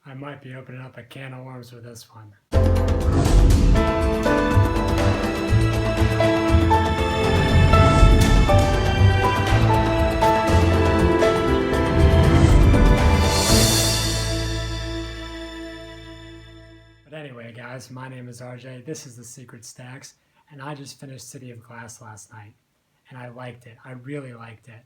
I might be opening up a can of worms with this one. But anyway, guys, my name is RJ, this is The Secret Stacks, and I just finished City of Glass last night, and I liked it. I really liked it.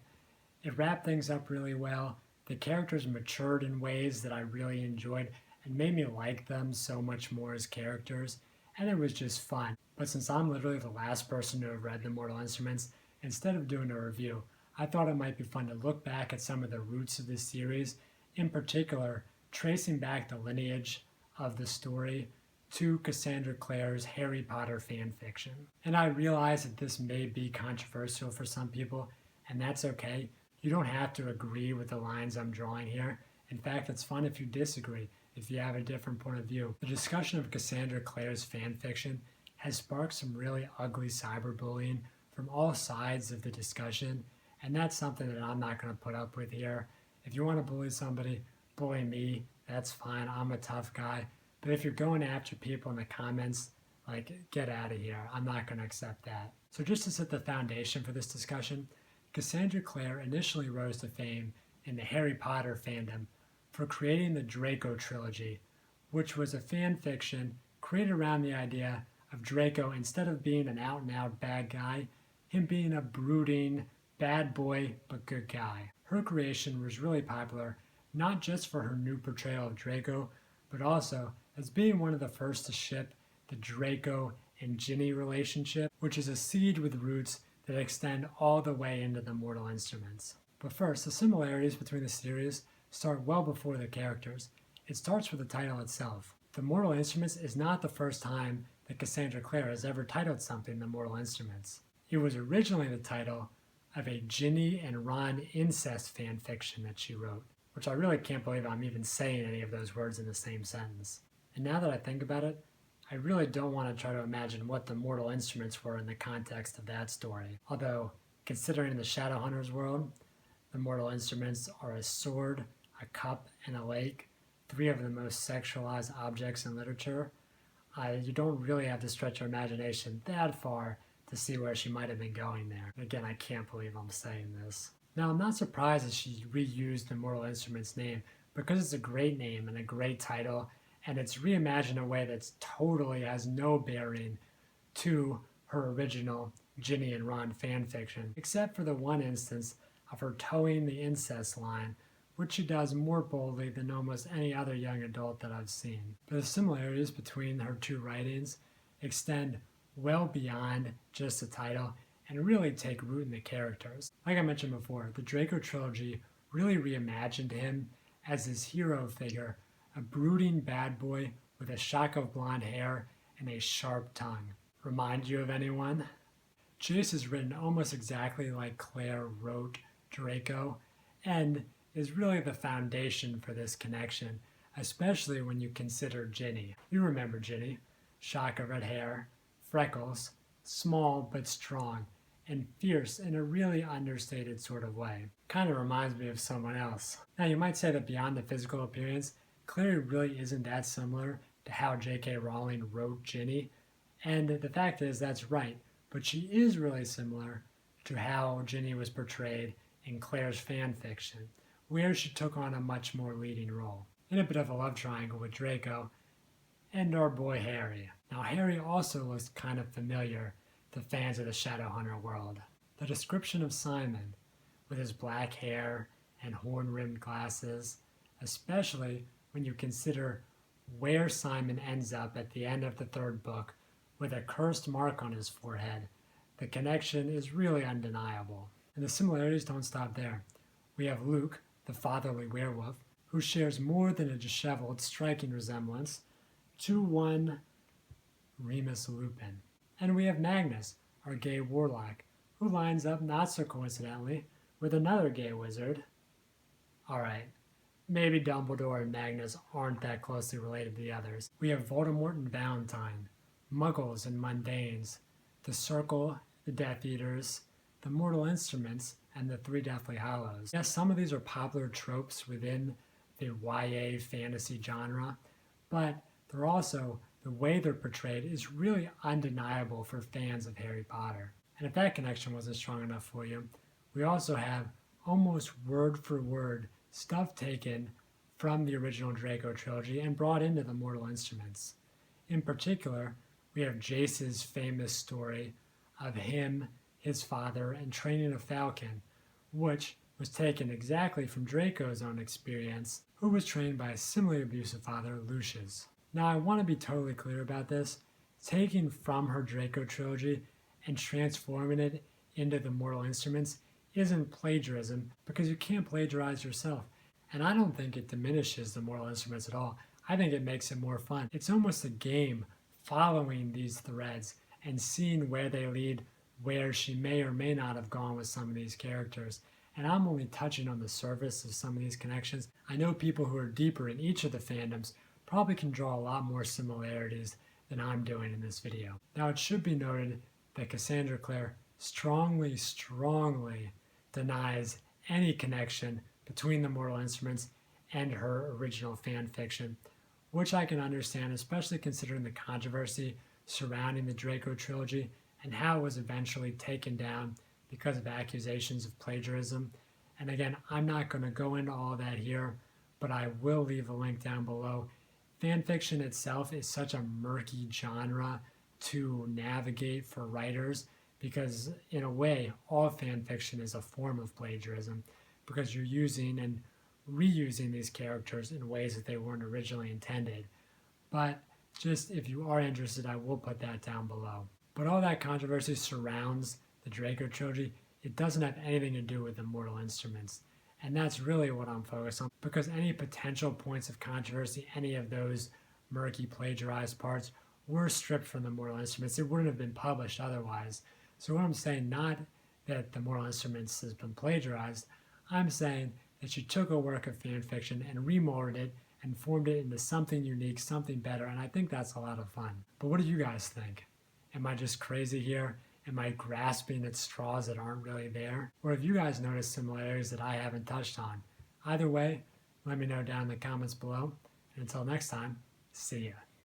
It wrapped things up really well. The characters matured in ways that I really enjoyed and made me like them so much more as characters, and it was just fun. But since I'm literally the last person to have read The Mortal Instruments, instead of doing a review, I thought it might be fun to look back at some of the roots of this series, in particular, tracing back the lineage of the story to Cassandra Clare's Harry Potter fan fiction. And I realize that this may be controversial for some people, and that's okay. You don't have to agree with the lines I'm drawing here. In fact, it's fun if you disagree, if you have a different point of view. The discussion of Cassandra Clare's fan fiction has sparked some really ugly cyberbullying from all sides of the discussion, and that's something that I'm not going to put up with here. If you want to bully somebody, bully me, that's fine. I'm a tough guy. But if you're going after people in the comments, like, get out of here. I'm not going to accept that. So just to set the foundation for this discussion, Cassandra Clare initially rose to fame in the Harry Potter fandom for creating the Draco Trilogy, which was a fan fiction created around the idea of Draco, instead of being an out-and-out bad guy, him being a brooding, bad boy, but good guy. Her creation was really popular, not just for her new portrayal of Draco, but also as being one of the first to ship the Draco and Ginny relationship, which is a seed with roots that extend all the way into the Mortal Instruments. But first, the similarities between the series start well before the characters. It starts with the title itself. The Mortal Instruments is not the first time that Cassandra Clare has ever titled something The Mortal Instruments. It was originally the title of a Ginny and Ron incest fan fiction that she wrote, which I really can't believe I'm even saying any of those words in the same sentence. And now that I think about it, I really don't want to try to imagine what the Mortal Instruments were in the context of that story. Although, considering the Shadowhunter's world, the Mortal Instruments are a sword, a cup, and a lake, three of the most sexualized objects in literature. You don't really have to stretch your imagination that far to see where she might have been going there. Again, I can't believe I'm saying this. Now, I'm not surprised that she reused the Mortal Instruments name, because it's a great name and a great title, and it's reimagined in a way that totally has no bearing to her original Ginny and Ron fanfiction, except for the one instance of her towing the incest line, which she does more boldly than almost any other young adult that I've seen. But the similarities between her two writings extend well beyond just the title and really take root in the characters. Like I mentioned before, the Draco Trilogy really reimagined him as this hero figure, a brooding bad boy with a shock of blonde hair and a sharp tongue. Remind you of anyone? Chase is written almost exactly like Clare wrote Draco, and is really the foundation for this connection, especially when you consider Ginny. You remember Ginny, shock of red hair, freckles, small but strong, and fierce in a really understated sort of way. Kind of reminds me of someone else. Now you might say that beyond the physical appearance, Clare really isn't that similar to how J.K. Rowling wrote Ginny, and the fact is that's right, but she is really similar to how Ginny was portrayed in Clare's fan fiction, where she took on a much more leading role, in a bit of a love triangle with Draco and our boy Harry. Now Harry also looks kind of familiar to fans of the Shadowhunter world. The description of Simon, with his black hair and horn-rimmed glasses, especially when you consider where Simon ends up at the end of the third book with a cursed mark on his forehead, the connection is really undeniable. And the similarities don't stop there. We have Luke, the fatherly werewolf, who shares more than a disheveled, striking resemblance to one Remus Lupin. And we have Magnus, our gay warlock, who lines up not so coincidentally with another gay wizard. Alright, maybe Dumbledore and Magnus aren't that closely related to the others. We have Voldemort and Valentine, Muggles and Mundanes, the Circle, the Death Eaters, the Mortal Instruments, and the Three Deathly Hallows. Yes, some of these are popular tropes within the YA fantasy genre, but they're also, the way they're portrayed is really undeniable for fans of Harry Potter. And if that connection wasn't strong enough for you, we also have almost word for word stuff taken from the original Draco trilogy and brought into the Mortal Instruments. In particular, we have Jace's famous story of him, his father, and training a falcon, which was taken exactly from Draco's own experience, who was trained by a similarly abusive father, Lucius. Now, I want to be totally clear about this. Taking from her Draco trilogy and transforming it into the Mortal Instruments isn't plagiarism, because you can't plagiarize yourself. And I don't think it diminishes the Mortal Instruments at all. I think it makes it more fun. It's almost a game following these threads and seeing where they lead, where she may or may not have gone with some of these characters. And I'm only touching on the surface of some of these connections. I know people who are deeper in each of the fandoms probably can draw a lot more similarities than I'm doing in this video. Now, it should be noted that Cassandra Clare strongly denies any connection between the Mortal Instruments and her original fan fiction, which I can understand, especially considering the controversy surrounding the Draco trilogy and how it was eventually taken down because of accusations of plagiarism. And again, I'm not going to go into all that here, but I will leave a link down below. Fan fiction itself is such a murky genre to navigate for writers, because in a way, all fan fiction is a form of plagiarism, because you're using and reusing these characters in ways that they weren't originally intended. But just if you are interested, I will put that down below. But all that controversy surrounds the Draco trilogy. It doesn't have anything to do with the Mortal Instruments. And that's really what I'm focused on, because any potential points of controversy, any of those murky plagiarized parts, were stripped from the Mortal Instruments. It wouldn't have been published otherwise. So what I'm saying, not that the Mortal Instruments has been plagiarized, I'm saying that she took a work of fan fiction and remolded it and formed it into something unique, something better, and I think that's a lot of fun. But what do you guys think? Am I just crazy here? Am I grasping at straws that aren't really there? Or have you guys noticed similarities that I haven't touched on? Either way, let me know down in the comments below. And until next time, see ya.